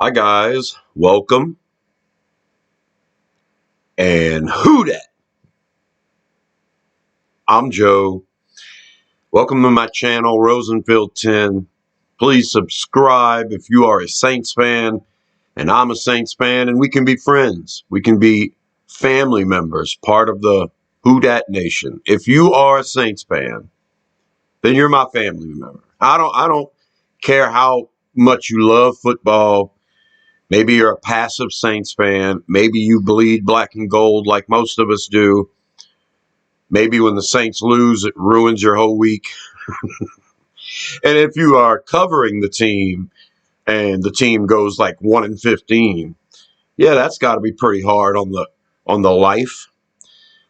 Hi guys, welcome. And who dat? I'm Joe. Welcome to my channel, Rosenfield 10. Please subscribe if you are a Saints fan and I'm a Saints fan, and we can be friends. We can be family members, part of the Who Dat Nation. If you are a Saints fan, then you're my family member. I don't care how much you love football. Maybe you're a passive Saints fan. Maybe you bleed black and gold like most of us do. Maybe when the Saints lose, it ruins your whole week. And if you are covering the team and the team goes like 1-15, yeah, that's got to be pretty hard on the life.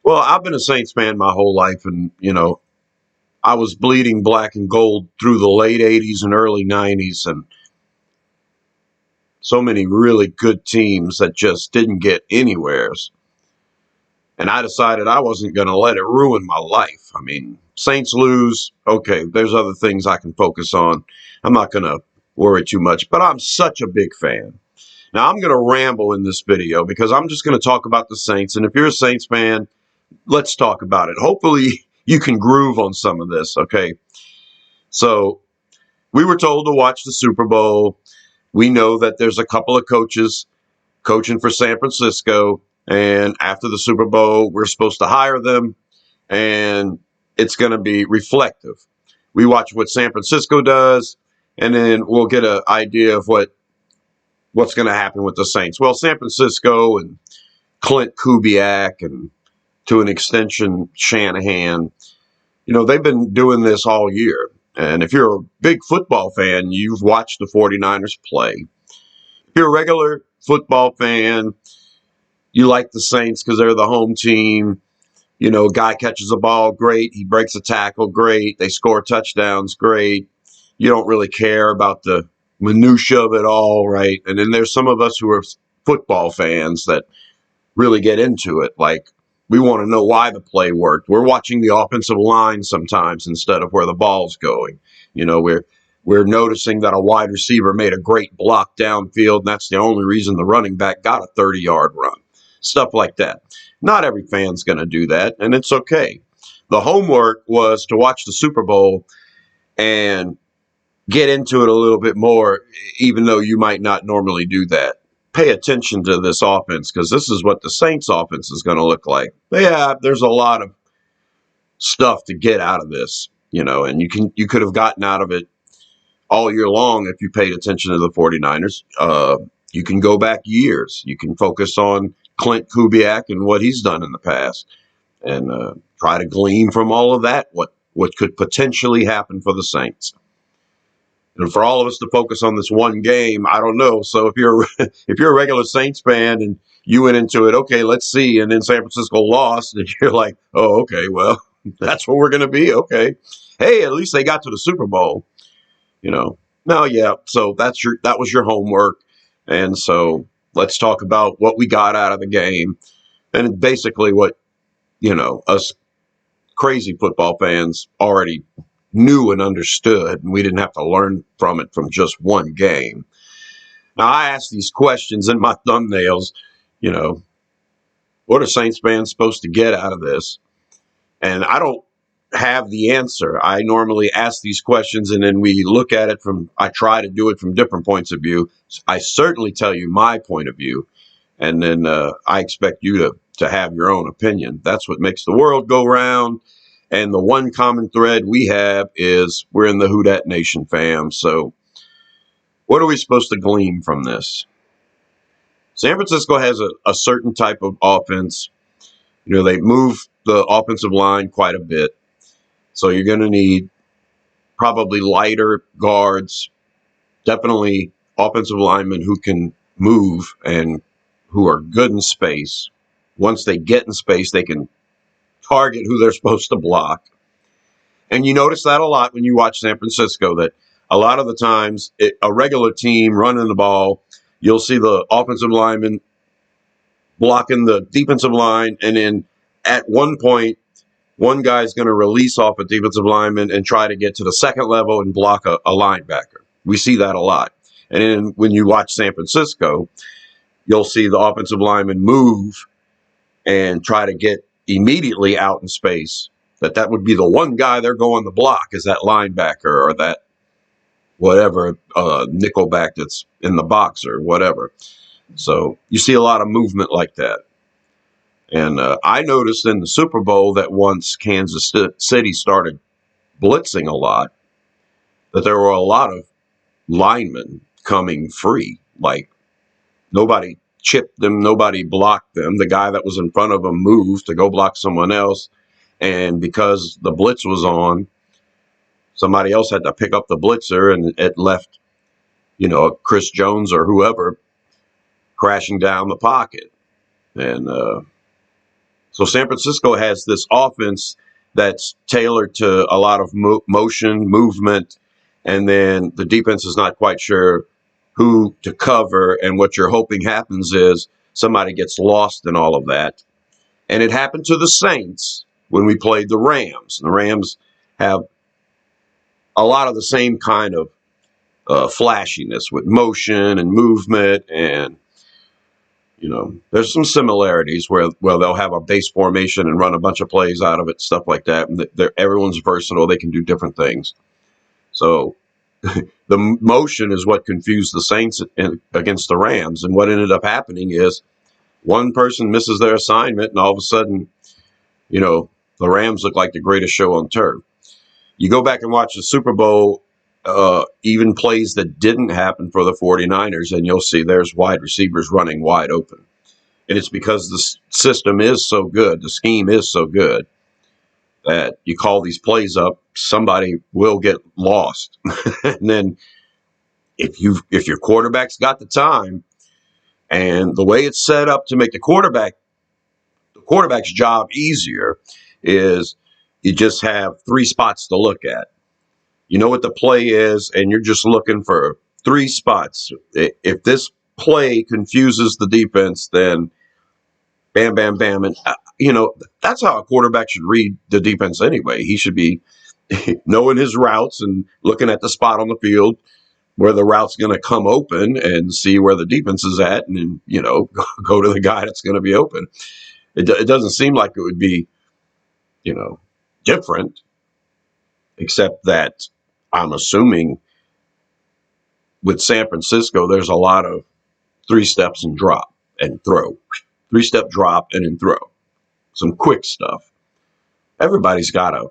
Well, I've been a Saints fan my whole life, and I was bleeding black and gold through the late '80s and early '90s, and so many really good teams that just didn't get anywheres. And I decided I wasn't going to let it ruin my life. I mean, Saints lose. Okay, there's other things I can focus on. I'm not going to worry too much, but I'm such a big fan. Now, I'm going to ramble in this video because I'm just going to talk about the Saints. And if you're a Saints fan, let's talk about it. Hopefully, you can groove on some of this, okay? So, we were told to watch the Super Bowl. We know that there's a couple of coaches coaching for San Francisco. And after the Super Bowl, we're supposed to hire them, and it's going to be reflective. We watch what San Francisco does, and then we'll get an idea of what's going to happen with the Saints. Well, San Francisco and Clint Kubiak and to an extension Shanahan, they've been doing this all year. And if you're a big football fan, you've watched the 49ers play. If you're a regular football fan, you like the Saints because they're the home team. Guy catches a ball, great. He breaks a tackle, great. They score touchdowns, great. You don't really care about the minutia of it all, right? And then there's some of us who are football fans that really get into it. Like, we want to know why the play worked. We're watching the offensive line sometimes instead of where the ball's going. We're noticing that a wide receiver made a great block downfield, and that's the only reason the running back got a 30-yard run. Stuff like that. Not every fan's going to do that, and it's okay. The homework was to watch the Super Bowl and get into it a little bit more, even though you might not normally do that. Pay attention to this offense, because this is what the Saints offense is going to look like. But yeah, there's a lot of stuff to get out of this, and you could have gotten out of it all year long if you paid attention to the 49ers. You can go back years. You can focus on Clint Kubiak and what he's done in the past, and try to glean from all of that what could potentially happen for the Saints. And for all of us to focus on this one game, I don't know. So if you're a regular Saints fan and you went into it, okay, let's see, and then San Francisco lost, and you're like, oh, okay, well, that's what we're going to be. Okay, hey, at least they got to the Super Bowl. No, yeah. So that was your homework, and so let's talk about what we got out of the game, and basically what us crazy football fans already knew and understood, and we didn't have to learn from it from just one game. Now, I asked these questions in my thumbnails, what are Saints fans supposed to get out of this? And I don't have the answer. I normally ask these questions, and then we look at it I try to do it from different points of view. I certainly tell you my point of view, and then I expect you to have your own opinion. That's what makes the world go round. And the one common thread we have is we're in the Who Dat Nation fam. So what are we supposed to glean from this? San Francisco has a certain type of offense. They move the offensive line quite a bit. So you're going to need probably lighter guards, definitely offensive linemen who can move and who are good in space. Once they get in space, they can target who they're supposed to block. And you notice that a lot when you watch San Francisco, that a lot of the times a regular team running the ball, you'll see the offensive lineman blocking the defensive line, and then at one point, one guy's going to release off a defensive lineman and try to get to the second level and block a linebacker. We see that a lot. And then when you watch San Francisco, you'll see the offensive lineman move and try to get immediately out in space. That would be the one guy they're going to block is that linebacker or that whatever nickelback that's in the box or whatever. So you see a lot of movement like that. And I noticed in the Super Bowl that once Kansas City started blitzing a lot, that there were a lot of linemen coming free. Like nobody chipped them, nobody blocked them. The guy that was in front of them moved to go block someone else. And because the blitz was on, somebody else had to pick up the blitzer, and it left, Chris Jones or whoever crashing down the pocket. And so San Francisco has this offense that's tailored to a lot of motion, movement, and then the defense is not quite sure who to cover. And what you're hoping happens is somebody gets lost in all of that. And it happened to the Saints when we played the Rams. The Rams have a lot of the same kind of flashiness with motion and movement, and there's some similarities where they'll have a base formation and run a bunch of plays out of it, stuff like that. And everyone's versatile; they can do different things. So the motion is what confused the Saints against the Rams, and what ended up happening is one person misses their assignment, and all of a sudden, the Rams look like the greatest show on turf. You go back and watch the Super Bowl, even plays that didn't happen for the 49ers, and you'll see there's wide receivers running wide open. And it's because the system is so good, the scheme is so good, that you call these plays up, somebody will get lost. And then if your quarterback's got the time, and the way it's set up to make the quarterback's job easier is you just have three spots to look at. You know what the play is, and you're just looking for three spots. If this play confuses the defense, then bam, bam, bam. And, that's how a quarterback should read the defense anyway. He should be knowing his routes and looking at the spot on the field where the route's going to come open and see where the defense is at, and then, go to the guy that's going to be open. It doesn't seem like it would be, different, except that I'm assuming with San Francisco, there's a lot of 3 steps and drop and throw, 3-step drop and then throw, some quick stuff. Everybody's got a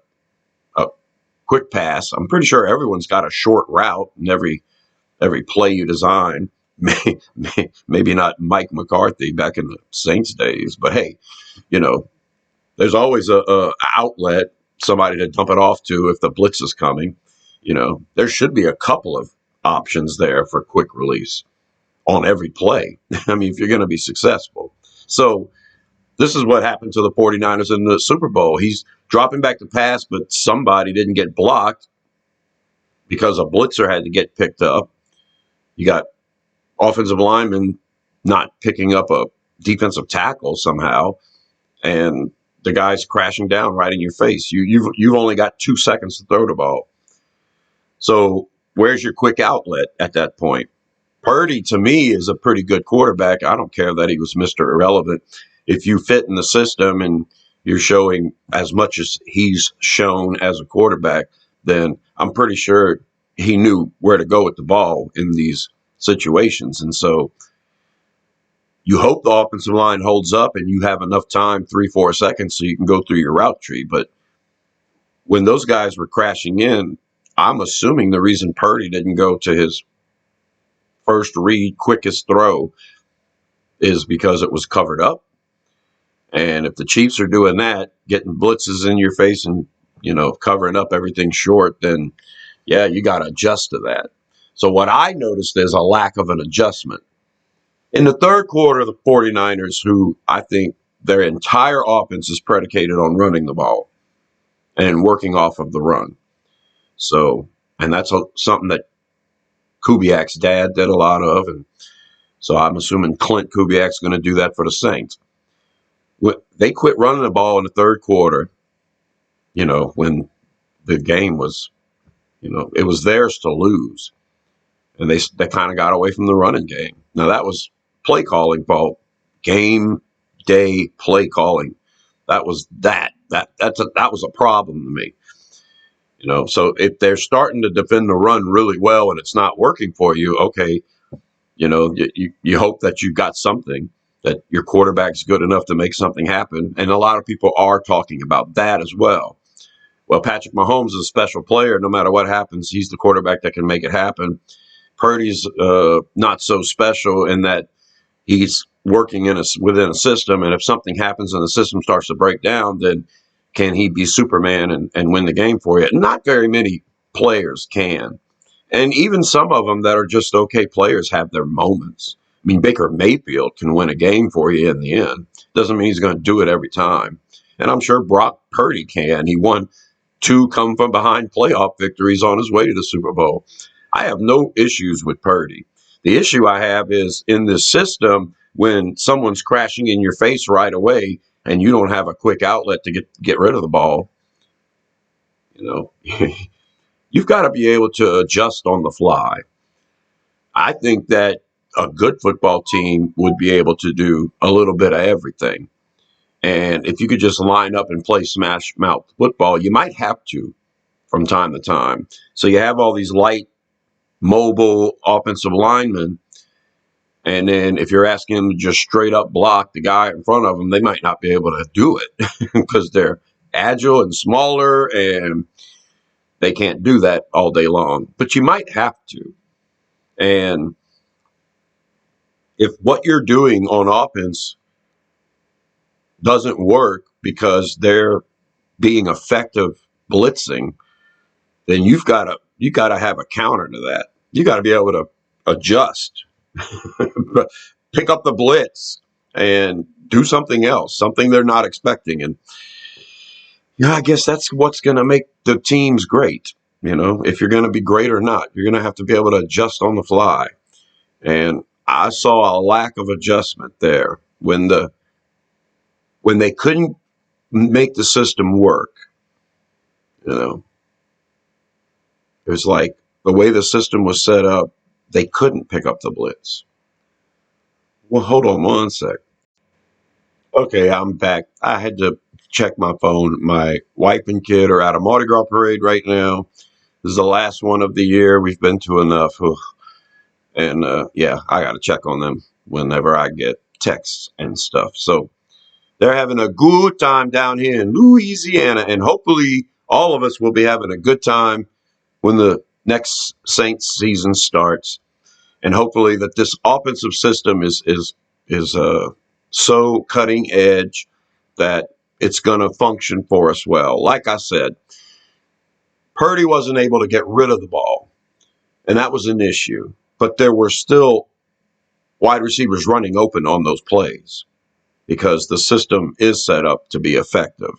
quick pass. I'm pretty sure everyone's got a short route in every play you design. Maybe not Mike McCarthy back in the Saints days, but hey, there's always a outlet, somebody to dump it off to if the blitz is coming. There should be a couple of options there for quick release on every play. I mean, if you're going to be successful. So this is what happened to the 49ers in the Super Bowl. He's dropping back to pass, but somebody didn't get blocked because a blitzer had to get picked up. You got offensive linemen not picking up a defensive tackle somehow, and the guy's crashing down right in your face. You've only got 2 seconds to throw the ball. So where's your quick outlet at that point? Purdy, to me, is a pretty good quarterback. I don't care that he was Mr. Irrelevant. If you fit in the system and you're showing as much as he's shown as a quarterback, then I'm pretty sure he knew where to go with the ball in these situations. And so you hope the offensive line holds up and you have enough time, 3-4 seconds, so you can go through your route tree. But when those guys were crashing in, I'm assuming the reason Purdy didn't go to his first read, quickest throw is because it was covered up. And if the Chiefs are doing that, getting blitzes in your face and, covering up everything short, then, yeah, you got to adjust to that. So what I noticed is a lack of an adjustment. In the third quarter, the 49ers, who I think their entire offense is predicated on running the ball and working off of the run. So, and that's something that Kubiak's dad did a lot of. And so I'm assuming Clint Kubiak's going to do that for the Saints. They quit running the ball in the third quarter, when the game was, it was theirs to lose. and they kind of got away from the running game. Now that was play calling fault, game day play calling. That was a problem to me. So if they're starting to defend the run really well and it's not working for you, okay, you hope that you got something, that your quarterback's good enough to make something happen. And a lot of people are talking about that as well. Well, Patrick Mahomes is a special player. No matter what happens, he's the quarterback that can make it happen. Purdy's not so special in that he's working within a system, and if something happens and the system starts to break down, then can he be Superman and win the game for you? Not very many players can. And even some of them that are just okay players have their moments. I mean, Baker Mayfield can win a game for you in the end. Doesn't mean he's going to do it every time. And I'm sure Brock Purdy can. He won 2 come from behind playoff victories on his way to the Super Bowl. I have no issues with Purdy. The issue I have is in this system when someone's crashing in your face right away and you don't have a quick outlet to get rid of the ball. You've got to be able to adjust on the fly. I think that a good football team would be able to do a little bit of everything. And if you could just line up and play smash mouth football, you might have to from time to time. So you have all these light, mobile offensive linemen. And then if you're asking them to just straight up block the guy in front of them, they might not be able to do it because they're agile and smaller and they can't do that all day long. But you might have to. And if what you're doing on offense doesn't work because they're being effective blitzing, then you got to have a counter to that. You got to be able to adjust, pick up the blitz, and do something else, something they're not expecting. And I guess that's what's going to make the teams great. If you're going to be great or not, you're going to have to be able to adjust on the fly. And I saw a lack of adjustment there when they couldn't make the system work. It was like the way the system was set up, they couldn't pick up the blitz. Well, hold on one sec. Okay, I'm back. I had to check my phone. My wife and kid are at a Mardi Gras parade right now. This is the last one of the year. We've been to enough. And I got to check on them whenever I get texts and stuff. So they're having a good time down here in Louisiana. And hopefully all of us will be having a good time when the next Saints season starts. And hopefully that this offensive system is so cutting edge that it's going to function for us well. Like I said, Purdy wasn't able to get rid of the ball, and that was an issue. But there were still wide receivers running open on those plays because the system is set up to be effective.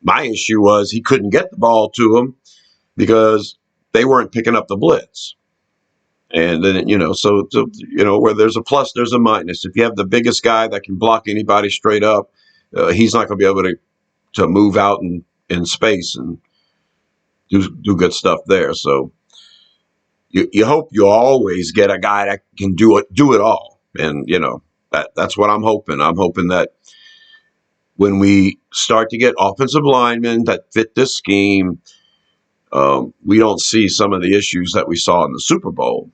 My issue was he couldn't get the ball to them because they weren't picking up the blitz. And then, so where there's a plus, there's a minus. If you have the biggest guy that can block anybody straight up, he's not going to be able to move out in space and do good stuff there. So you hope you always get a guy that can do it all. And, that's what I'm hoping. I'm hoping that when we start to get offensive linemen that fit this scheme, we don't see some of the issues that we saw in the Super Bowl.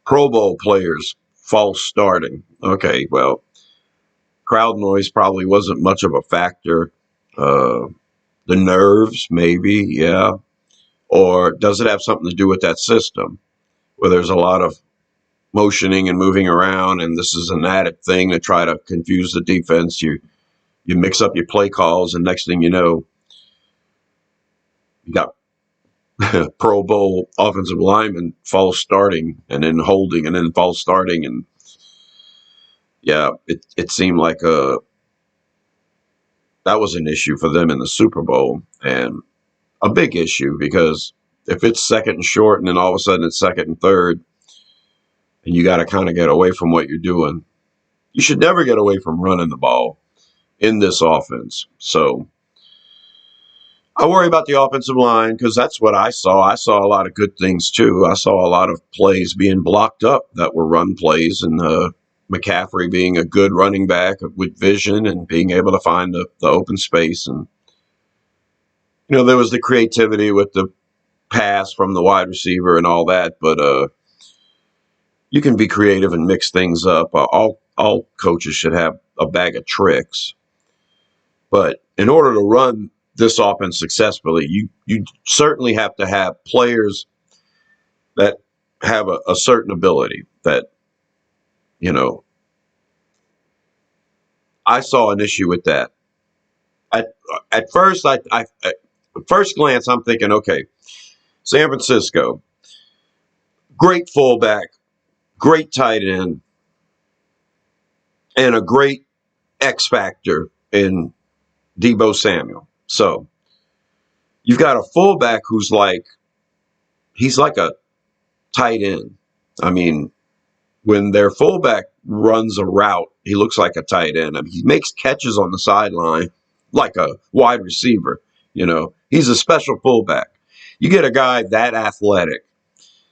Pro Bowl players false starting. Okay, well, crowd noise probably wasn't much of a factor. The nerves, maybe, yeah. Or does it have something to do with that system where there's a lot of motioning and moving around, and this is an added thing to try to confuse the defense? You mix up your play calls, and next thing you know, you got Pro Bowl offensive lineman false starting and then holding and then false starting. And it seemed like that was an issue for them in the Super Bowl, and a big issue because if it's second and short and then all of a sudden it's second and third and you got to kind of get away from what you're doing, you should never get away from running the ball in this offense. So I worry about the offensive line because that's what I saw. I saw a lot of good things too. I saw a lot of plays being blocked up that were run plays, and McCaffrey being a good running back with vision and being able to find the open space. And, there was the creativity with the pass from the wide receiver and all that, but you can be creative and mix things up. All coaches should have a bag of tricks. But in order to run this offense successfully, you certainly have to have players that have a certain ability that, you know, I saw an issue with that. At, at first, at first glance, I'm thinking, okay, San Francisco, great fullback, great tight end, and a great X factor in Deebo Samuel. So you've got a fullback who's he's like a tight end. I mean, when their fullback runs a route, he looks like a tight end. I mean, he makes catches on the sideline like a wide receiver. He's a special fullback. You get a guy that athletic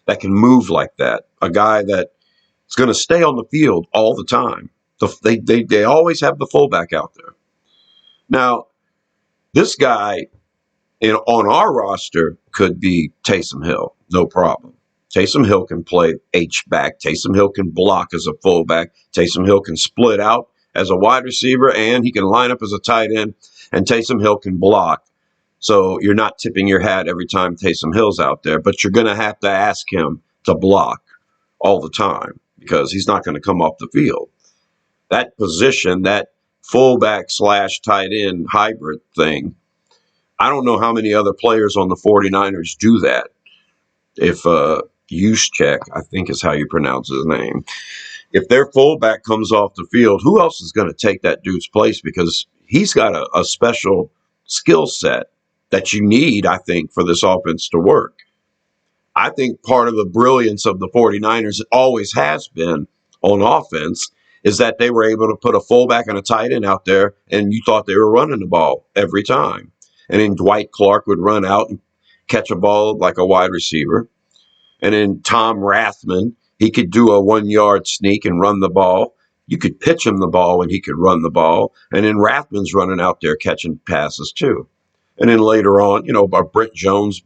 that can move like that, a guy that is going to stay on the field all the time. They always have the fullback out there. Now, this guy on our roster could be Taysom Hill, no problem. Taysom Hill can play H-back. Taysom Hill can block as a fullback. Taysom Hill can split out as a wide receiver, and he can line up as a tight end. And Taysom Hill can block. So you're not tipping your hat every time Taysom Hill's out there, but you're going to have to ask him to block all the time because he's not going to come off the field. That position, that fullback / tight end hybrid thing, I don't know how many other players on the 49ers do that. If Juszczyk, I think is how you pronounce his name, if their fullback comes off the field, who else is going to take that dude's place? Because he's got a special skill set that you need, I think, for this offense to work. I think part of the brilliance of the 49ers always has been on offense is that they were able to put a fullback and a tight end out there, and you thought they were running the ball every time. And then Dwight Clark would run out and catch a ball like a wide receiver. And then Tom Rathman, he could do a 1-yard sneak and run the ball. You could pitch him the ball and he could run the ball. And then Rathman's running out there catching passes too. And then later on, Brett Jones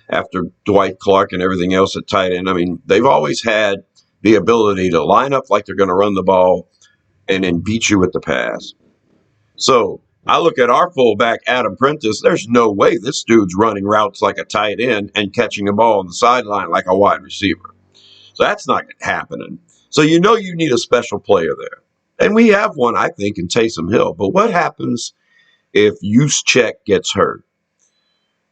after Dwight Clark and everything else at tight end. I mean, they've always had the ability to line up like they're going to run the ball and then beat you with the pass. So I look at our fullback, Adam Prentice. There's no way this dude's running routes like a tight end and catching a ball on the sideline like a wide receiver. So that's not happening. So you need a special player there. And we have one, I think, in Taysom Hill. But what happens if Juszczyk gets hurt?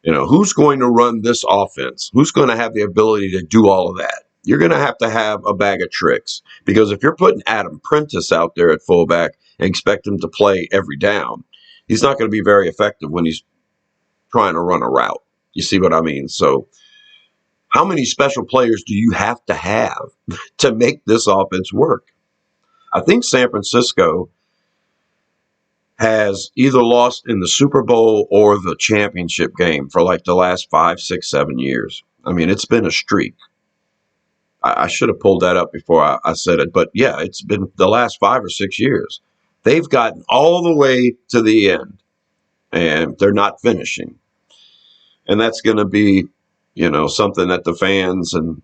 Who's going to run this offense? Who's going to have the ability to do all of that? You're going to have a bag of tricks. Because if you're putting Adam Prentice out there at fullback and expect him to play every down, he's not going to be very effective when he's trying to run a route. You see what I mean? So how many special players do you have to make this offense work? I think San Francisco has either lost in the Super Bowl or the championship game for like the last 5, 6, 7 years. I mean, it's been a streak. I should have pulled that up before I said it. But yeah, it's been the last 5 or 6 years. They've gotten all the way to the end, and they're not finishing. And that's going to be, something that the fans and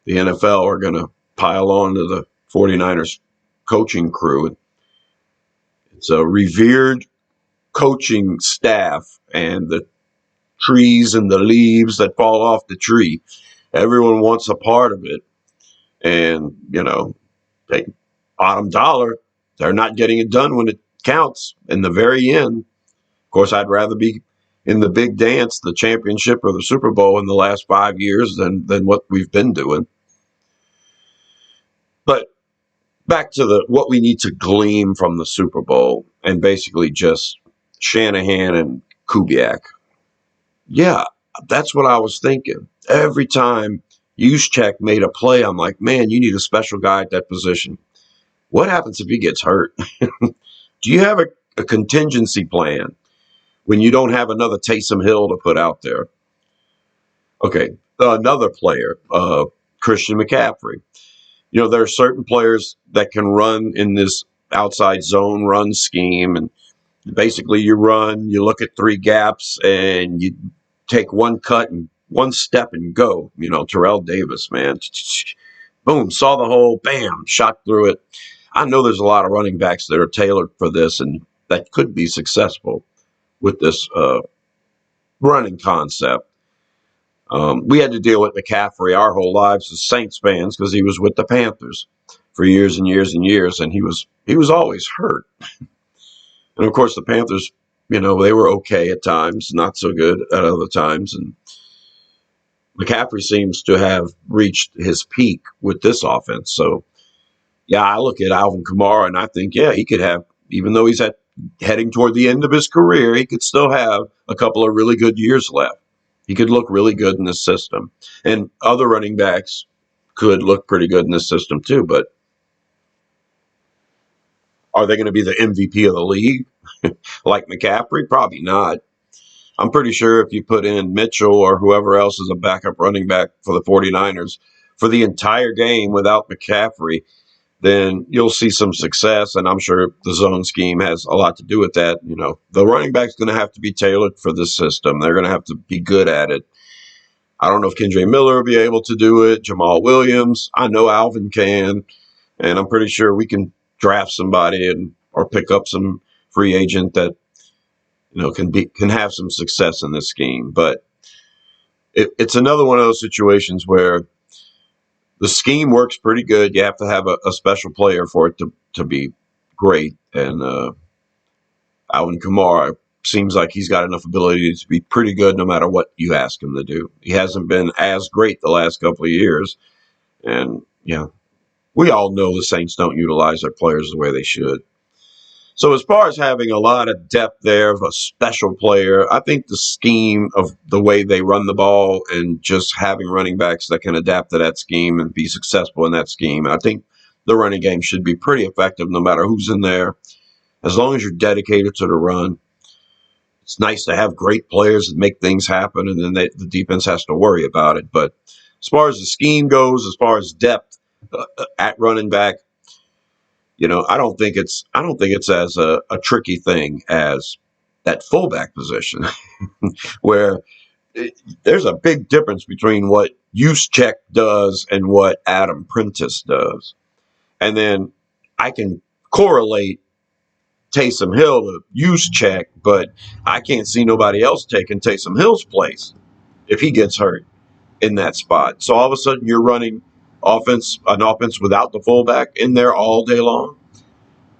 the NFL are going to pile on to the 49ers coaching crew. It's a revered coaching staff, and the trees and the leaves that fall off the tree, everyone wants a part of it. And, they bottom dollar, they're not getting it done when it counts in the very end. Of course, I'd rather be in the big dance, the championship or the Super Bowl in the last 5 years than what we've been doing. But back to what we need to glean from the Super Bowl and basically just Shanahan and Kubiak. Yeah, that's what I was thinking. Every time Juszczyk made a play, I'm like, man, you need a special guy at that position. What happens if he gets hurt? Do you have a contingency plan when you don't have another Taysom Hill to put out there. Okay, another player, Christian McCaffrey. There are certain players that can run in this outside zone run scheme, and basically you run, you look at three gaps, and you take one cut and one step and go. Terrell Davis, man, boom, saw the hole, bam, shot through it. I know there's a lot of running backs that are tailored for this, and that could be successful with this running concept. We had to deal with McCaffrey our whole lives as Saints fans because he was with the Panthers for years and years and years, and he was always hurt. And of course, the Panthers, they were okay at times, not so good at other times, and McCaffrey seems to have reached his peak with this offense. So, yeah, I look at Alvin Kamara and I think, yeah, he could have, even though he's heading toward the end of his career, he could still have a couple of really good years left. He could look really good in this system. And other running backs could look pretty good in this system too. But are they going to be the MVP of the league like McCaffrey? Probably not. I'm pretty sure if you put in Mitchell or whoever else is a backup running back for the 49ers for the entire game without McCaffrey, then you'll see some success. And I'm sure the zone scheme has a lot to do with that. The running back's going to have to be tailored for this system. They're going to have to be good at it. I don't know if Kendre Miller will be able to do it. Jamal Williams. I know Alvin can. And I'm pretty sure we can draft somebody or pick up some free agent that can have some success in this scheme. But it's another one of those situations where the scheme works pretty good. You have to have a special player for it to be great. And Alvin Kamara seems like he's got enough ability to be pretty good no matter what you ask him to do. He hasn't been as great the last couple of years. And, we all know the Saints don't utilize their players the way they should. So as far as having a lot of depth there of a special player, I think the scheme of the way they run the ball and just having running backs that can adapt to that scheme and be successful in that scheme, I think the running game should be pretty effective no matter who's in there. As long as you're dedicated to the run, it's nice to have great players that make things happen, and then the defense has to worry about it. But as far as the scheme goes, as far as depth at running back, I don't think it's as a tricky thing as that fullback position, where there's a big difference between what Juszczyk does and what Adam Prentice does, and then I can correlate Taysom Hill to Juszczyk, but I can't see nobody else taking Taysom Hill's place if he gets hurt in that spot. So all of a sudden you're running an offense without the fullback in there all day long?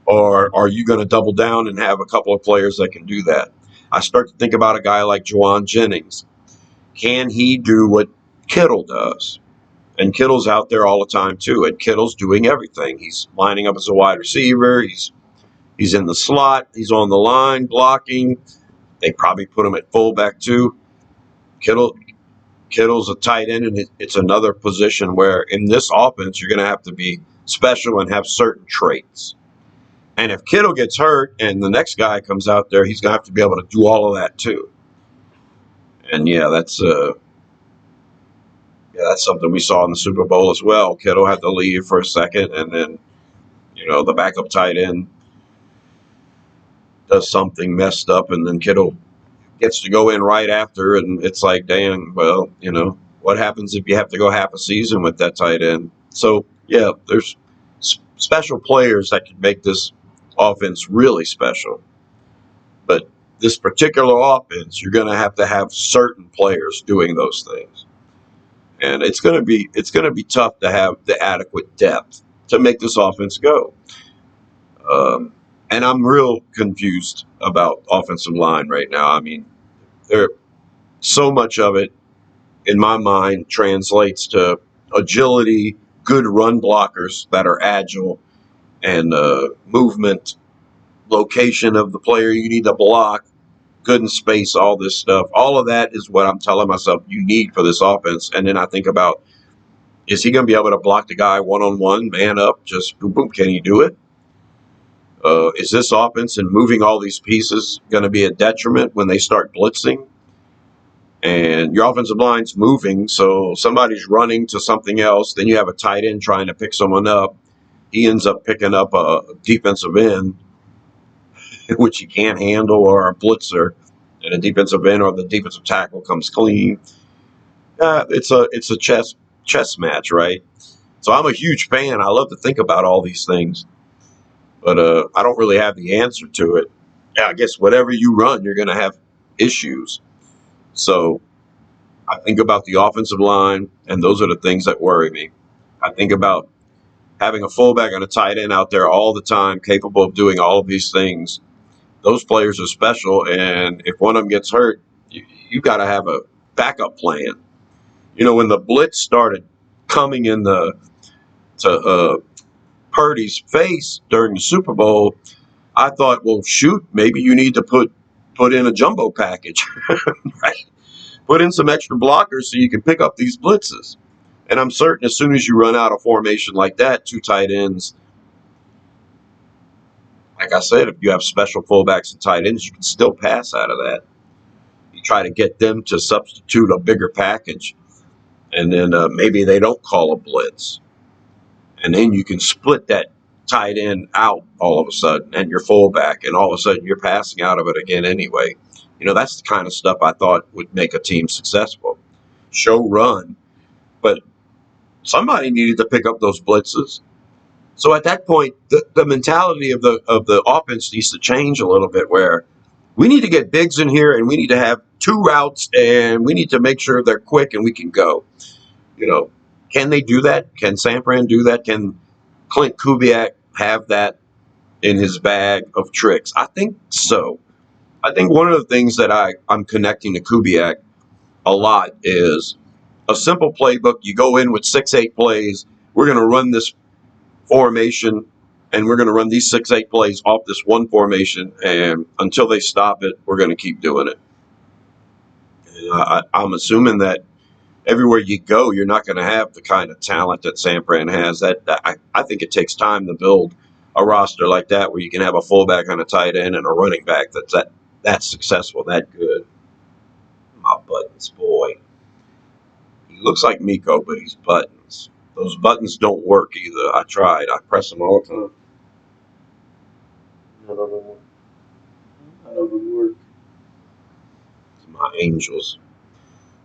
Or are you going to double down and have a couple of players that can do that? I start to think about a guy like Juwan Jennings. Can he do what Kittle does? And Kittle's out there all the time too, and Kittle's doing everything. He's lining up as a wide receiver. He's in the slot. He's on the line blocking. They probably put him at fullback too. Kittle's a tight end, and it's another position where in this offense you're going to have to be special and have certain traits. And if Kittle gets hurt and the next guy comes out there, he's going to have to be able to do all of that too. And that's something we saw in the Super Bowl as well. Kittle had to leave for a second, and then the backup tight end does something messed up, and then Kittle gets to go in right after, and it's like, dang, well, what happens if you have to go half a season with that tight end? So, there's special players that can make this offense really special. But this particular offense, you're going to have certain players doing those things. And it's going to be tough to have the adequate depth to make this offense go. And I'm real confused about offensive line right now. I mean, so much of it, in my mind, translates to agility, good run blockers that are agile, and movement, location of the player you need to block, good in space, all this stuff. All of that is what I'm telling myself you need for this offense. And then I think about, is he going to be able to block the guy one-on-one, man up, just boom, boom? Can he do it? Is this offense and moving all these pieces going to be a detriment when they start blitzing? And your offensive line's moving, so somebody's running to something else. Then you have a tight end trying to pick someone up. He ends up picking up a defensive end, which he can't handle, or a blitzer, and a defensive end or the defensive tackle comes clean. It's a chess match, right? So I'm a huge fan. I love to think about all these things, but I don't really have the answer to it. Yeah, I guess whatever you run, you're going to have issues. So I think about the offensive line, and those are the things that worry me. I think about having a fullback and a tight end out there all the time, capable of doing all of these things. Those players are special, and if one of them gets hurt, you got to have a backup plan. You know, when the blitz started coming in to Purdy's face during the Super Bowl, I thought, well, shoot, maybe you need to put in a jumbo package, right? Put in some extra blockers so you can pick up these blitzes. And I'm certain as soon as you run out of formation like that, two tight ends, like I said, if you have special fullbacks and tight ends, you can still pass out of that. You try to get them to substitute a bigger package, and then maybe they don't call a blitz. And then you can split that tight end out all of a sudden and your fullback, and all of a sudden you're passing out of it again anyway. You know, that's the kind of stuff I thought would make a team successful. Show run, but somebody needed to pick up those blitzes. So at that point, the mentality of the offense needs to change a little bit, where we need to get Diggs in here and we need to have two routes and we need to make sure they're quick and we can go. You know, can they do that? Can San Fran do that? Can Clint Kubiak have that in his bag of tricks? I think so. I think one of the things that I'm connecting to Kubiak a lot is a simple playbook. You go in with 6-8 plays. We're going to run this formation, and we're going to run these 6-8 plays off this one formation, and until they stop it, we're going to keep doing it. I'm assuming that everywhere you go, you're not going to have the kind of talent that San Fran has. I think it takes time to build a roster like that, where you can have a fullback on a tight end and a running back that's successful, that good. My buttons, boy. He looks like Miko, but he's buttons. Those buttons don't work either. I tried. I press them all the time. None of them work. It's my angels.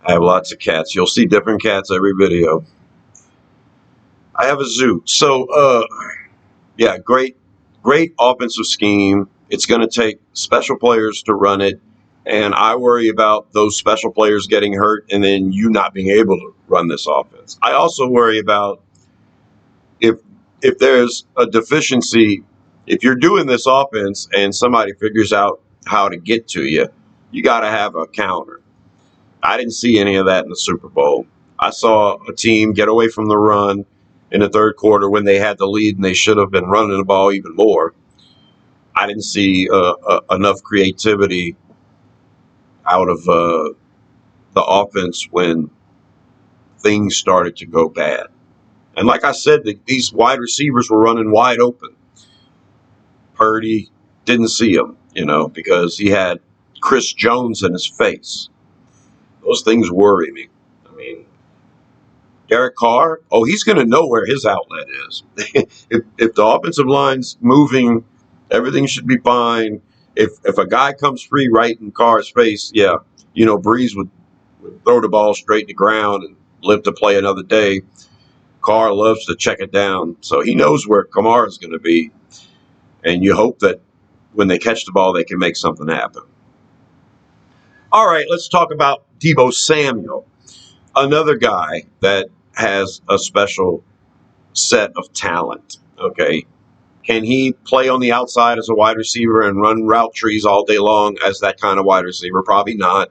I have lots of cats. You'll see different cats every video. I have a zoo. So, yeah, great offensive scheme. It's going to take special players to run it. And I worry about those special players getting hurt and then you not being able to run this offense. I also worry about if there's a deficiency, if you're doing this offense and somebody figures out how to get to you, you got to have a counter. I didn't see any of that in the Super Bowl. I saw a team get away from the run in the third quarter when they had the lead and they should have been running the ball even more. I didn't see enough creativity out of the offense when things started to go bad. And like I said, these wide receivers were running wide open. Purdy didn't see him, because he had Chris Jones in his face. Those things worry me. I mean, Derek Carr, he's going to know where his outlet is. if the offensive line's moving, everything should be fine. If a guy comes free right in Carr's face, yeah, Breeze would throw the ball straight to the ground and live to play another day. Carr loves to check it down, so he knows where Kamara is going to be. And you hope that when they catch the ball, they can make something happen. All right, let's talk about Deebo Samuel, another guy that has a special set of talent. Okay, can he play on the outside as a wide receiver and run route trees all day long as that kind of wide receiver? Probably not.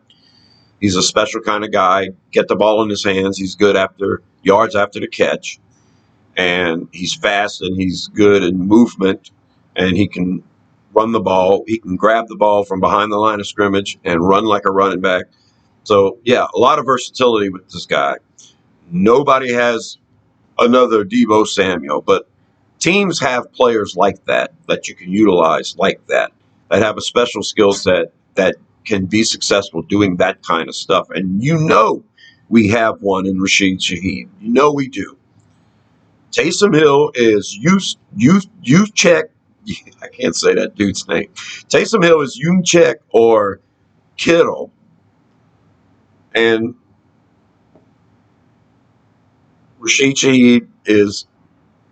He's a special kind of guy. Get the ball in his hands. He's good after yards after the catch, and he's fast and he's good in movement, and he can run the ball. He can grab the ball from behind the line of scrimmage and run like a running back. So, yeah, a lot of versatility with this guy. Nobody has another Deebo Samuel, but Teams have players like that you can utilize like that have a special skill set that can be successful doing that kind of stuff. And we have one in Rashid Shaheed. We do. Taysom Hill is you check. I can't say that dude's name. Taysom Hill is Check or Kittle, and Rashid Shaheed is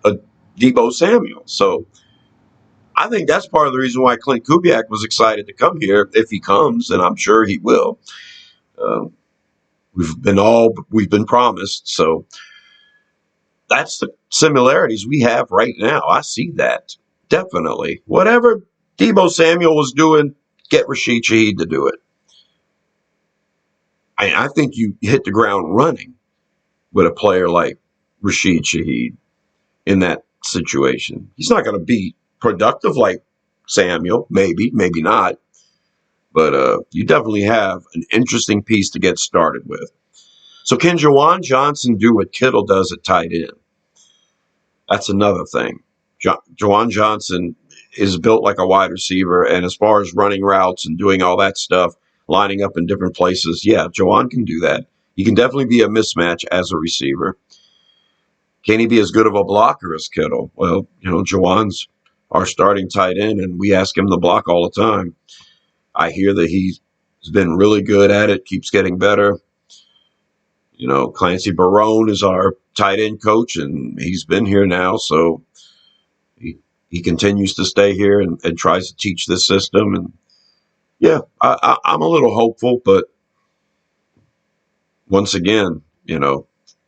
a Deebo Samuel. So I think that's part of the reason why Clint Kubiak was excited to come here, if he comes, and I'm sure he will. Uh, we've been promised, so that's the similarities we have right now. I see that definitely. Whatever Deebo Samuel was doing, get Rashid Shaheed to do it. I think you hit the ground running with a player like Rashid Shaheed in that situation. He's not going to be productive like Samuel, maybe not. But you definitely have an interesting piece to get started with. So can Juwan Johnson do what Kittle does at tight end? That's another thing. Juwan Johnson is built like a wide receiver, and as far as running routes and doing all that stuff, lining up in different places, yeah, Juwan can do that. He can definitely be a mismatch as a receiver. Can he be as good of a blocker as Kittle? Well, Juwan's our starting tight end, and we ask him to block all the time. I hear that he's been really good at it, keeps getting better. Clancy Barone is our tight end coach, and he's been here now, so he continues to stay here and tries to teach this system. And yeah, I'm a little hopeful, but once again,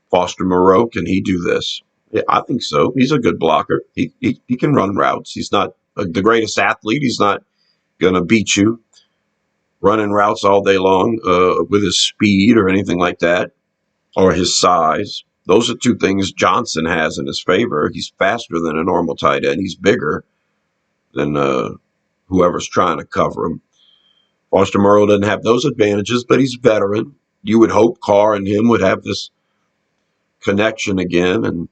Foster Moreau, can he do this? Yeah, I think so. He's a good blocker. He can run routes. He's not the greatest athlete. He's not going to beat you running routes all day long with his speed or anything like that, or his size. Those are two things Johnson has in his favor. He's faster than a normal tight end. He's bigger than whoever's trying to cover him. Foster Moreau doesn't have those advantages, but he's a veteran. You would hope Carr and him would have this connection again. And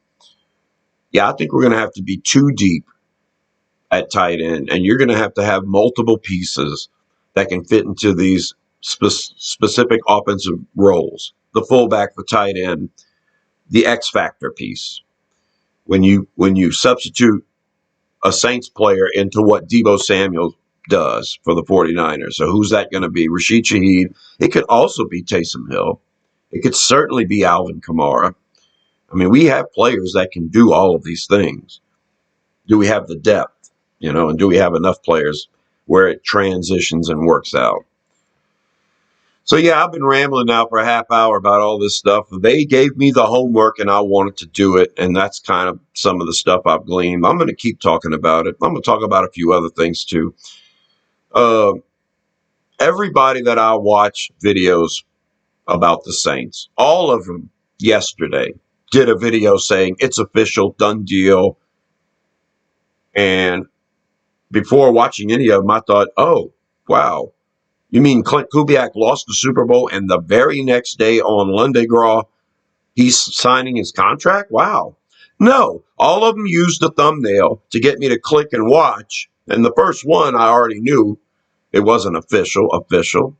yeah, I think we're going to have to be too deep at tight end, and you're going to have multiple pieces that can fit into these specific offensive roles. The fullback, the tight end, the X factor piece. When you substitute a Saints player into what Deebo Samuel does for the 49ers. So who's that going to be? Rashid Shaheed. It could also be Taysom Hill. It could certainly be Alvin Kamara. I mean, we have players that can do all of these things. Do we have the depth? And do we have enough players where it transitions and works out? So yeah, I've been rambling now for a half hour about all this stuff. They gave me the homework and I wanted to do it. And that's kind of some of the stuff I've gleaned. I'm going to keep talking about it. I'm going to talk about a few other things too. Everybody that I watch videos about the Saints, all of them yesterday did a video saying it's official, done deal. And before watching any of them, I thought, oh, wow. You mean Clint Kubiak lost the Super Bowl and the very next day on Lundi Gras, he's signing his contract? Wow. No, all of them used the thumbnail to get me to click and watch. And the first one, I already knew it wasn't official.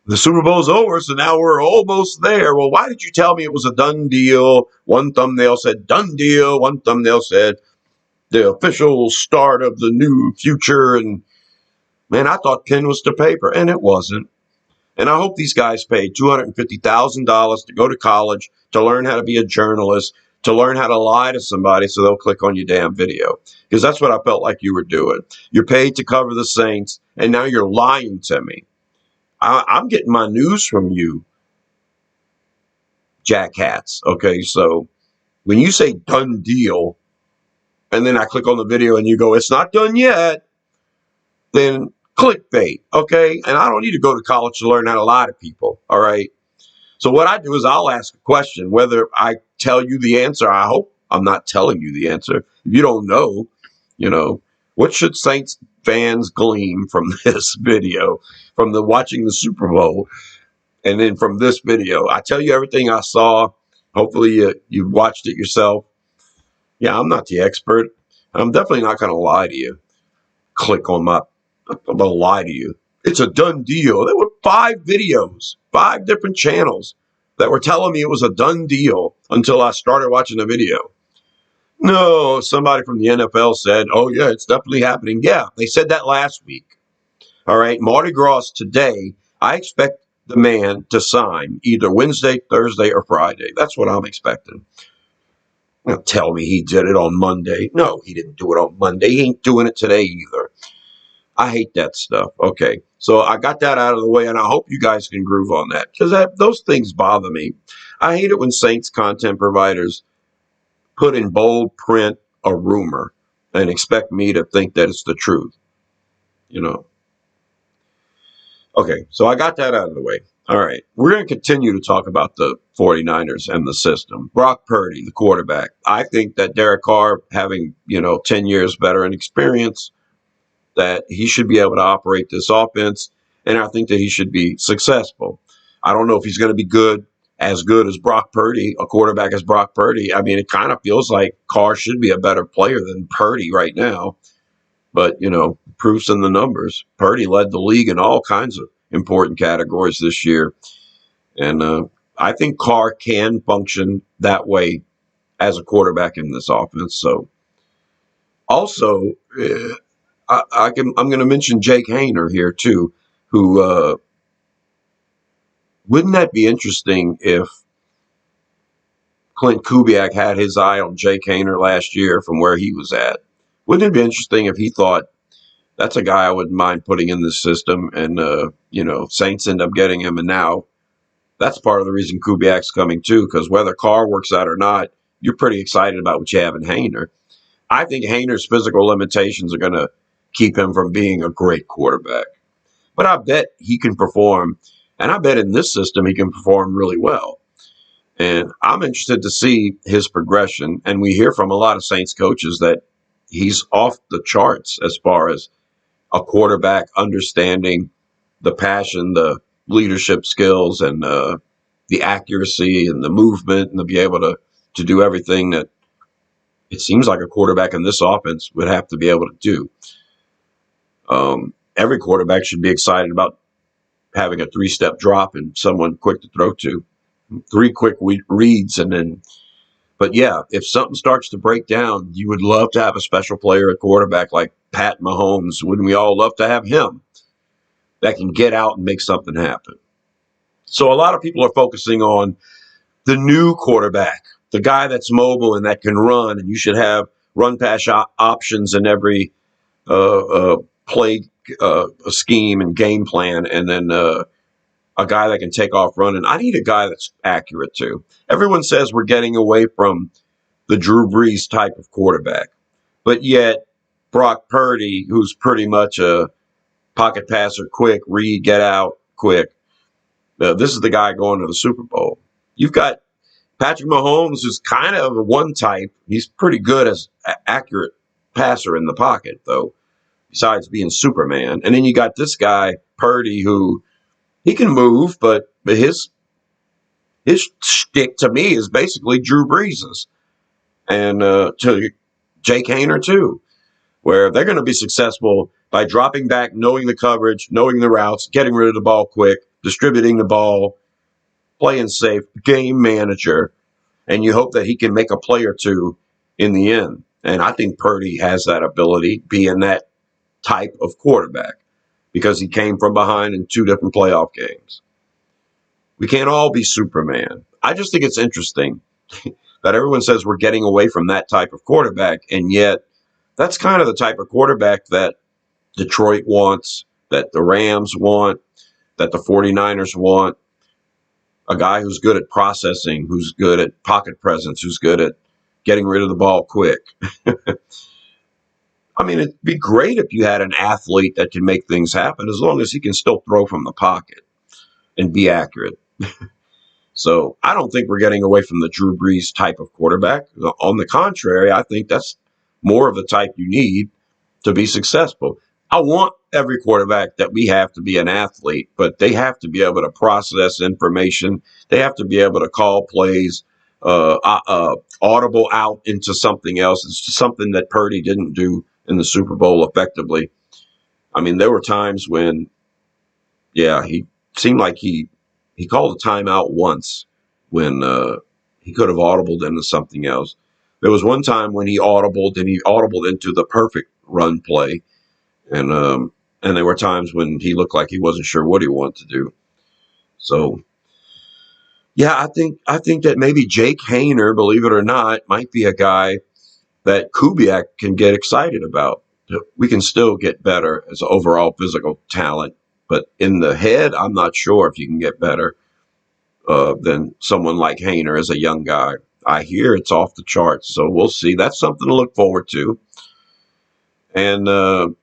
The Super Bowl's over, so now we're almost there. Well, why did you tell me it was a done deal? One thumbnail said done deal. One thumbnail said the official start of the new future. And man, I thought pen was to paper, and it wasn't. And I hope these guys paid $250,000 to go to college, to learn how to be a journalist, to learn how to lie to somebody so they'll click on your damn video. Because that's what I felt like you were doing. You're paid to cover the Saints, and now you're lying to me. I'm getting my news from you, jackhats. Okay, so when you say done deal, and then I click on the video and you go, it's not done yet, then clickbait, okay? And I don't need to go to college to learn how to lie to people, all right? So what I do is I'll ask a question, whether I tell you the answer. I hope I'm not telling you the answer. If you don't know, what should Saints fans glean from this video, from the watching the Super Bowl, and then from this video? I tell you everything I saw. Hopefully you watched it yourself. Yeah, I'm not the expert. I'm definitely not going to lie to you. Click on my, I'm going to lie to you. It's a done deal. There were 5 videos, 5 different channels that were telling me it was a done deal until I started watching the video. No, somebody from the NFL said, oh, yeah, it's definitely happening. Yeah, they said that last week. All right, Mardi Gras today, I expect the man to sign either Wednesday, Thursday, or Friday. That's what I'm expecting. Don't tell me he did it on Monday. No, he didn't do it on Monday. He ain't doing it today either. I hate that stuff. Okay, so I got that out of the way, and I hope you guys can groove on that because those things bother me. I hate it when Saints content providers put in bold print a rumor and expect me to think that it's the truth. You know. Okay, so I got that out of the way. All right, we're going to continue to talk about the 49ers and the system. Brock Purdy, the quarterback. I think that Derek Carr, having 10 years veteran experience, that he should be able to operate this offense, and I think that he should be successful. I don't know if he's going to be as good as Brock Purdy, a quarterback as Brock Purdy. I mean, it kind of feels like Carr should be a better player than Purdy right now. But, proof's in the numbers. Purdy led the league in all kinds of important categories this year. And I think Carr can function that way as a quarterback in this offense. So also, I'm going to mention Jake Haener here too, who wouldn't that be interesting if Clint Kubiak had his eye on Jake Haener last year from where he was at? Wouldn't it be interesting if he thought, that's a guy I wouldn't mind putting in this system, and Saints end up getting him, and now that's part of the reason Kubiak's coming too, because whether Carr works out or not, you're pretty excited about what you have in Haener. I think Haener's physical limitations are going to keep him from being a great quarterback, but I bet he can perform, and I bet in this system he can perform really well. And I'm interested to see his progression, and we hear from a lot of Saints coaches that he's off the charts as far as a quarterback understanding the passion, the leadership skills, and the accuracy and the movement, and to be able to do everything that it seems like a quarterback in this offense would have to be able to do. Every quarterback should be excited about having a 3-step drop and someone quick to throw to, 3 quick reads, and then. But yeah, if something starts to break down, you would love to have a special player at quarterback like Pat Mahomes. Wouldn't we all love to have him that can get out and make something happen? So a lot of people are focusing on the new quarterback, the guy that's mobile and that can run, and you should have run pass options in every play scheme and game plan, and then a guy that can take off running. I need a guy that's accurate too. Everyone says we're getting away from the Drew Brees type of quarterback, but yet Brock Purdy, who's pretty much a pocket passer, quick, read, get out, quick. This is the guy going to the Super Bowl. You've got Patrick Mahomes, who's kind of a one type. He's pretty good as an accurate passer in the pocket, though, besides being Superman. And then you got this guy, Purdy, who he can move, but his shtick to me is basically Drew Brees's, and to Jake Haener too, where they're going to be successful by dropping back, knowing the coverage, knowing the routes, getting rid of the ball quick, distributing the ball, playing safe, game manager, and you hope that he can make a play or two in the end. And I think Purdy has that ability, being that type of quarterback, because he came from behind in 2 different playoff games. We can't all be Superman. I just think it's interesting that everyone says we're getting away from that type of quarterback, and yet that's kind of the type of quarterback that Detroit wants, that the Rams want, that the 49ers want. A guy who's good at processing, who's good at pocket presence, who's good at getting rid of the ball quick. I mean, it'd be great if you had an athlete that can make things happen as long as he can still throw from the pocket and be accurate. So I don't think we're getting away from the Drew Brees type of quarterback. On the contrary, I think that's more of the type you need to be successful. I want every quarterback that we have to be an athlete, but they have to be able to process information. They have to be able to call plays. audible out into something else. It's something that Purdy didn't do in the Super Bowl effectively. I mean, there were times when, yeah, he seemed like he called a timeout once when he could have audibled into something else. There was one time when he audibled and he audibled into the perfect run play, and there were times when he looked like he wasn't sure what he wanted to do. So yeah, I think that maybe Jake Hayner, believe it or not, might be a guy that Kubiak can get excited about. We can still get better as overall physical talent, but in the head, I'm not sure if you can get better than someone like Hayner as a young guy. I hear it's off the charts, so we'll see. That's something to look forward to. And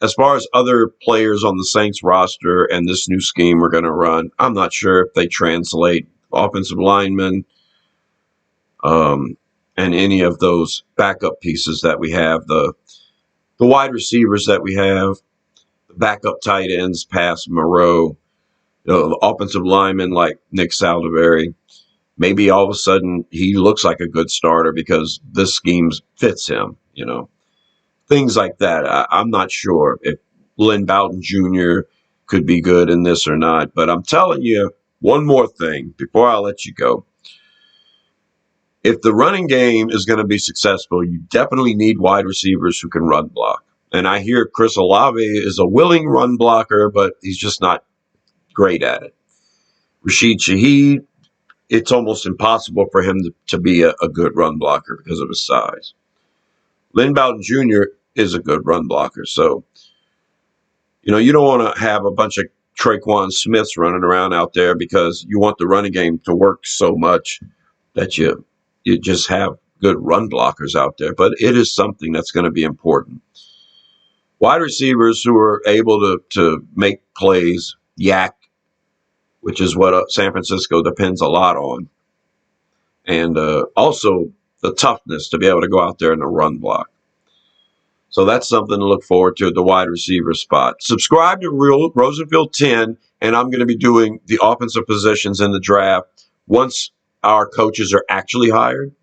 as far as other players on the Saints roster and this new scheme we're going to run, I'm not sure if they translate offensive linemen and any of those backup pieces that we have, the wide receivers that we have, the backup tight ends past Moreau, the offensive linemen like Nick Saldiveri. Maybe all of a sudden he looks like a good starter because this scheme fits him, things like that. I'm not sure if Lynn Bowden Jr. could be good in this or not, but I'm telling you one more thing before I let you go. If the running game is going to be successful, you definitely need wide receivers who can run block. And I hear Chris Olave is a willing run blocker, but he's just not great at it. Rashid Shaheed, it's almost impossible for him to be a good run blocker because of his size. Lynn Bowden Jr. is a good run blocker. So, you don't want to have a bunch of Traquan Smiths running around out there because you want the running game to work so much that you just have good run blockers out there. But it is something that's going to be important. Wide receivers who are able to make plays, yak, which is what San Francisco depends a lot on. And also the toughness to be able to go out there in the run block. So that's something to look forward to at the wide receiver spot. Subscribe to Rosenfield 10, and I'm going to be doing the offensive positions in the draft once our coaches are actually hired.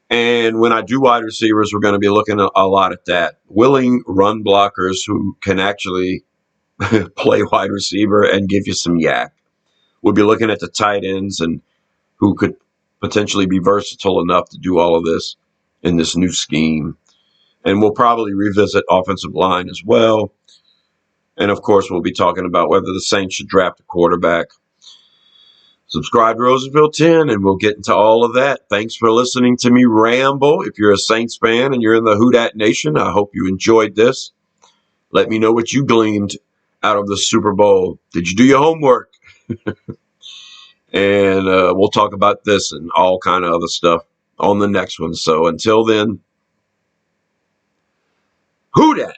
And when I do wide receivers, we're going to be looking a lot at that. Willing run blockers who can actually play wide receiver and give you some yak. We'll be looking at the tight ends and who could potentially be versatile enough to do all of this in this new scheme. And we'll probably revisit offensive line as well. And of course, we'll be talking about whether the Saints should draft a quarterback. Subscribe to Rosenfield 10, and we'll get into all of that. Thanks for listening to me ramble. If you're a Saints fan and you're in the Who Dat Nation, I hope you enjoyed this. Let me know what you gleaned out of the Super Bowl. Did you do your homework? And we'll talk about this and all kind of other stuff on the next one. So until then, Who Dat?